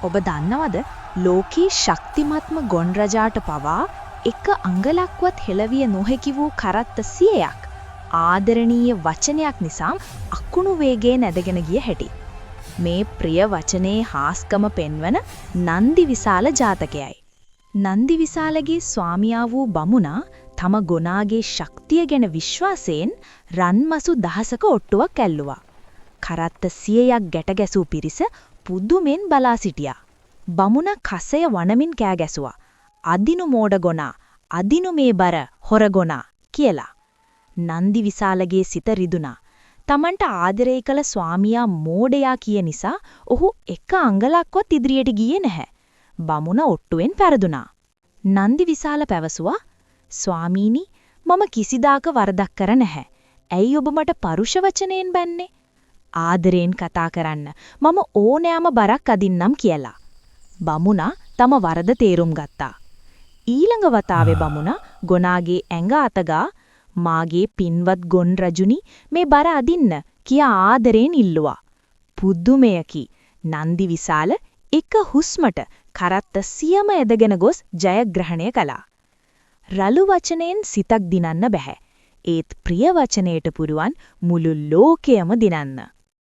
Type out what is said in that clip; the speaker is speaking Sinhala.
ඔබ දන්නවද ලෝකේ ශක්තිමත්ම ගොන් රජාට පවා එක අංගලක්වත් හෙළවිය නොහැකි වූ කරත්ත 100ක් ආදරණීය වචනයක් නිසා අකුණු වේගයෙන් ඇදගෙන ගිය හැටි. මේ ප්‍රිය වචනේ හාස්කම පෙන්වන නන්දි විශාල ජාතකයයි. නන්දි විශාලගේ ස්වාමියා වූ බමුණා තම ගොනාගේ ශක්තිය ගැන විශ්වාසයෙන් රන්මසු දහසක ඔට්ටුවක් ඇල්ලුවා. කරත්ත 100ක් ගැට ගැසූ පිරිස පුදුමෙන් බලා සිටියා. බමුණා කසය වනමින් කෑ ගැසුවා. අදිනු මෝඩ ගොනා, අදිනු මේ බර හොර ගොනා කියලා. නන්දි විශාලගේ සිත රිදුනා. තමන්ට ආදරය කළ ස්වාමියා මෝඩයා කිය නිසා ඔහු එක අංගලක්වත් ඉදිරියට ගියේ නැහැ. බමුණ ඔට්ටුවෙන් පෙරදුනා. නන්දි විශාල පැවසුවා, ස්වාමීනි, මම කිසිදාක වරදක් කර නැහැ. ඇයි ඔබ මට පරුෂ වචනයෙන් බැන්නේ? ආදරයෙන් කතා කරන්න මම ඕනෑම බරක් අදින්නම් කියලා. බමුණා තම වරද තේරුම් ගත්තා. ඊළඟ වතාවේ බමුණා ගොනාගේ ඇඟ අතගා මාගේ පින්වත් ගොන් රජුනි මේ බර අදින්න කියා ආදරයෙන් ඉල්ලුවා. පුදුමයකි. නන්දි විශාල එක හුස්මට කරත්ත 100ම ඇදගෙන ගොස් ජයග්‍රහණය කළා. රළු වචනයෙන් සිතක් දිනන්න බෑ. ඒත් ප්‍රිය වචනයට පුරුවන් මුළු ලෝකයම දිනන්න.